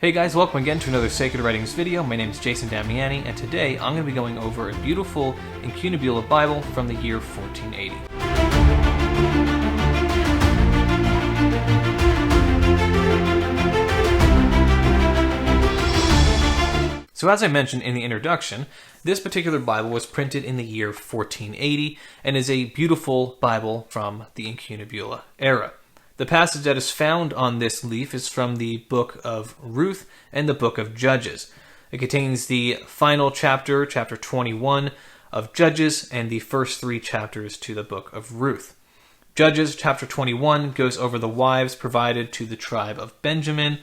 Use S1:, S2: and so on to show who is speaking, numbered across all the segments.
S1: Hey guys, welcome again to another Sacred Writings video. My name is Jason Damiani, and today I'm going to be going over a beautiful Incunabula Bible from the year 1480. So as I mentioned in the introduction, this particular Bible was printed in the year 1480 and is a beautiful Bible from the Incunabula era. The passage that is found on this leaf is from the book of Ruth and the book of Judges. It contains the final chapter, chapter 21 of Judges, and the first 3 chapters to the book of Ruth. Judges chapter 21 goes over the wives provided to the tribe of Benjamin,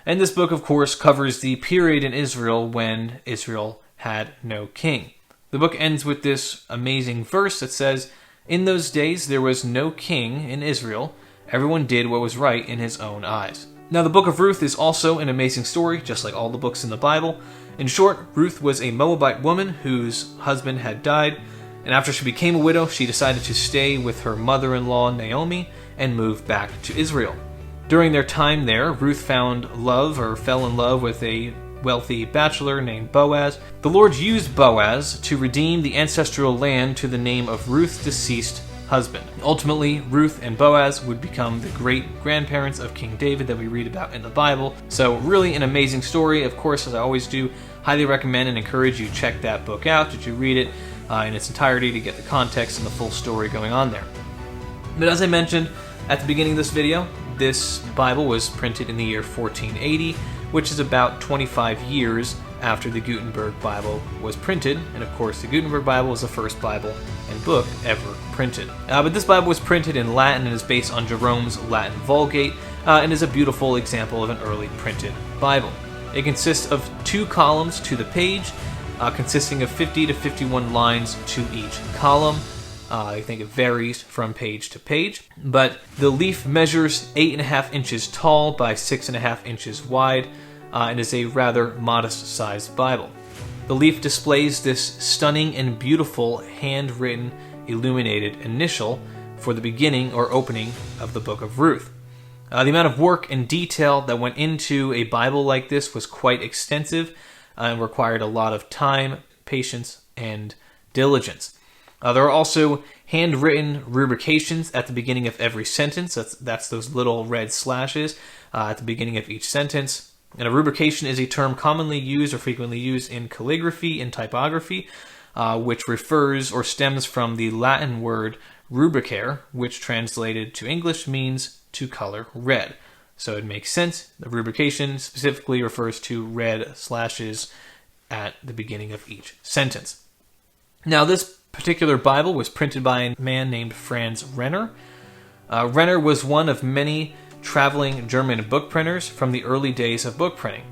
S1: and this book, of course, covers the period in Israel when Israel had no king. The book ends with this amazing verse that says, "In those days there was no king in Israel. Everyone did what was right in his own eyes." Now, the book of Ruth is also an amazing story, just like all the books in the Bible. In short, Ruth was a Moabite woman whose husband had died, and after she became a widow, she decided to stay with her mother-in-law, Naomi, and move back to Israel. During their time there, Ruth found love, or fell in love, with a wealthy bachelor named Boaz. The Lord used Boaz to redeem the ancestral land to the name of Ruth's deceased husband. Ultimately, Ruth and Boaz would become the great-grandparents of King David that we read about in the Bible. So really an amazing story. Of course, as I always do, highly recommend and encourage you check that book out, that you read it in its entirety to get the context and the full story going on there. But as I mentioned at the beginning of this video, this Bible was printed in the year 1480, which is about 25 years after the Gutenberg Bible was printed. And of course, the Gutenberg Bible was the first Bible and book ever printed. But this Bible was printed in Latin and is based on Jerome's Latin Vulgate, and is a beautiful example of an early printed Bible. It consists of 2 columns to the page, consisting of 50 to 51 lines to each column. I think it varies from page to page, but the leaf measures 8.5 inches tall by 6.5 inches wide, and is a rather modest-sized Bible. The leaf displays this stunning and beautiful handwritten illuminated initial for the beginning or opening of the book of Ruth. The amount of work and detail that went into a Bible like this was quite extensive and required a lot of time, patience, and diligence. There are also handwritten rubrications at the beginning of every sentence. That's those little red slashes at the beginning of each sentence. And a rubrication is a term commonly used or frequently used in calligraphy and typography, which refers or stems from the Latin word rubricare, which translated to English means to color red. So it makes sense. The rubrication specifically refers to red slashes at the beginning of each sentence. Now, this particular Bible was printed by a man named Franz Renner. Renner was one of many traveling German book printers from the early days of book printing.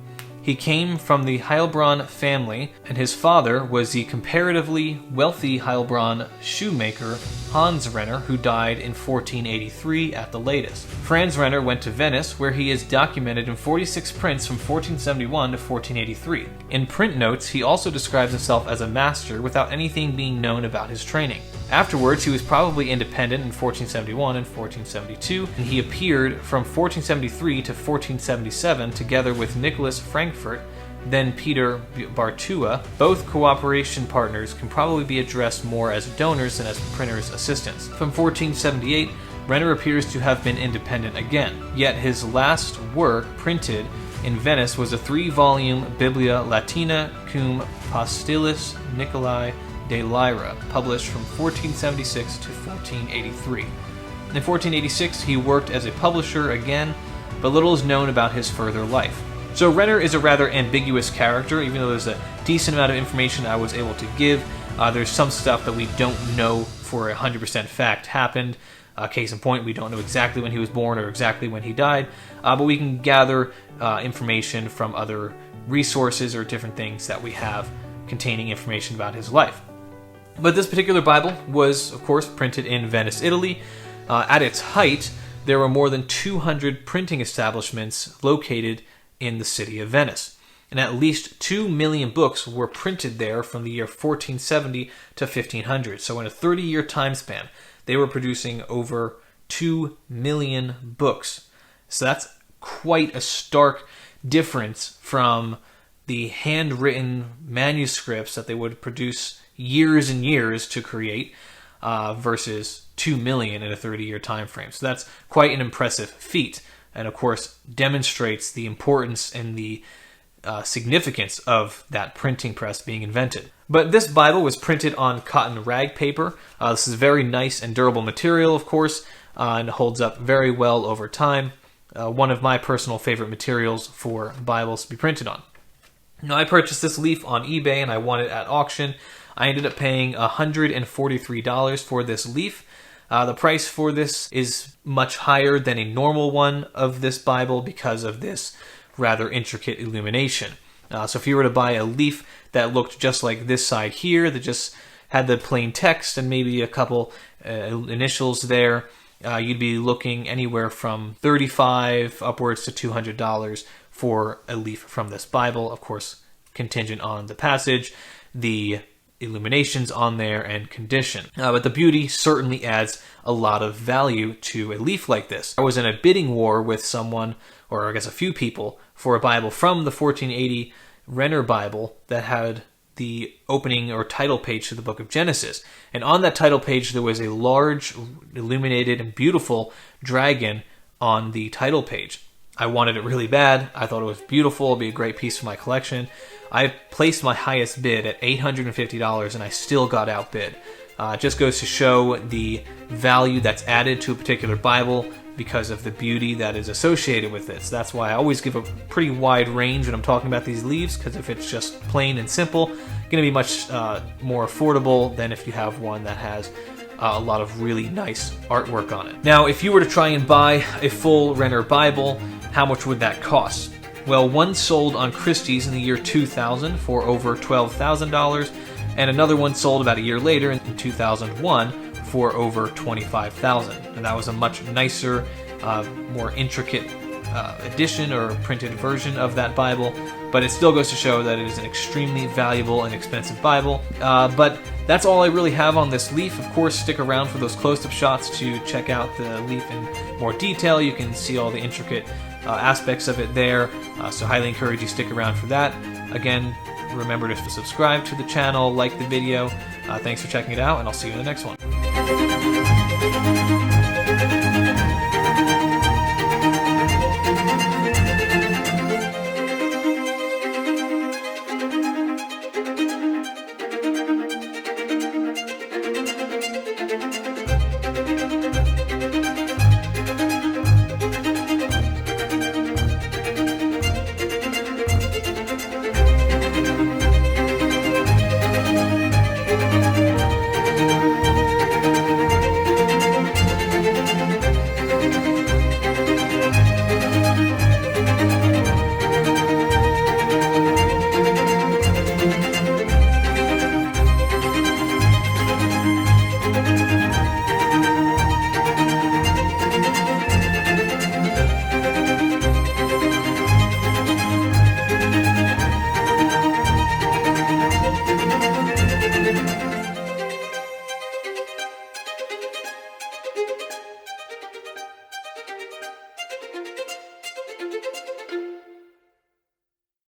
S1: He came from the Heilbronn family, and his father was the comparatively wealthy Heilbronn shoemaker Hans Renner, who died in 1483 at the latest. Franz Renner went to Venice, where he is documented in 46 prints from 1471 to 1483. In print notes, he also describes himself as a master without anything being known about his training. Afterwards, he was probably independent in 1471 and 1472, and he appeared from 1473 to 1477 together with Nicholas Frankfurt, then Peter Bartua. Both cooperation partners can probably be addressed more as donors than as printer's assistants. From 1478, Renner appears to have been independent again, yet his last work printed in Venice was a 3-volume Biblia Latina cum Postillis Nicolae de Lyra, published from 1476 to 1483. In 1486, he worked as a publisher again, but little is known about his further life. So Renner is a rather ambiguous character. Even though there's a decent amount of information I was able to give, there's some stuff that we don't know for 100% fact happened. Case in point, we don't know exactly when he was born or exactly when he died, but we can gather information from other resources or different things that we have containing information about his life. But this particular Bible was, of course, printed in Venice, Italy. At its height, there were more than 200 printing establishments located in the city of Venice. And at least 2 million books were printed there from the year 1470 to 1500. So in a 30-year time span, they were producing over 2 million books. So that's quite a stark difference from the handwritten manuscripts that they would produce years and years to create versus 2 million in a 30-year time frame. So that's quite an impressive feat, and of course demonstrates the importance and the significance of that printing press being invented. But this Bible was printed on cotton rag paper. This is very nice and durable material, of course, and holds up very well over time. One of my personal favorite materials for Bibles to be printed on. Now, I purchased this leaf on eBay and I won it at auction. I ended up paying $143 for this leaf. The price for this is much higher than a normal one of this Bible because of this rather intricate illumination. So if you were to buy a leaf that looked just like this side here, that just had the plain text and maybe a couple initials there, you'd be looking anywhere from $35 upwards to $200 for a leaf from this Bible, of course, contingent on the passage, the illuminations on there, and condition. But the beauty certainly adds a lot of value to a leaf like this. I was in a bidding war with someone, or I guess a few people, for a Bible from the 1480 Renner Bible that had the opening or title page to the book of Genesis. And on that title page there was a large, illuminated, and beautiful dragon on the title page. I wanted it really bad. I thought it was beautiful. It'd be a great piece for my collection. I placed my highest bid at $850 and I still got outbid. It just goes to show the value that's added to a particular Bible because of the beauty that is associated with it. So that's why I always give a pretty wide range when I'm talking about these leaves, because if it's just plain and simple, it's going to be much more affordable than if you have one that has a lot of really nice artwork on it. Now, if you were to try and buy a full Renner Bible, how much would that cost? Well, one sold on Christie's in the year 2000 for over $12,000, and another one sold about a year later in 2001 for over $25,000. And that was a much nicer, more intricate edition or printed version of that Bible, but it still goes to show that it is an extremely valuable and expensive Bible. But that's all I really have on this leaf. Of course, stick around for those close-up shots to check out the leaf in more detail. You can see all the intricate aspects of it there, so highly encourage you stick around for that. Again, remember to subscribe to the channel, like the video. Thanks for checking it out, and I'll see you in the next one.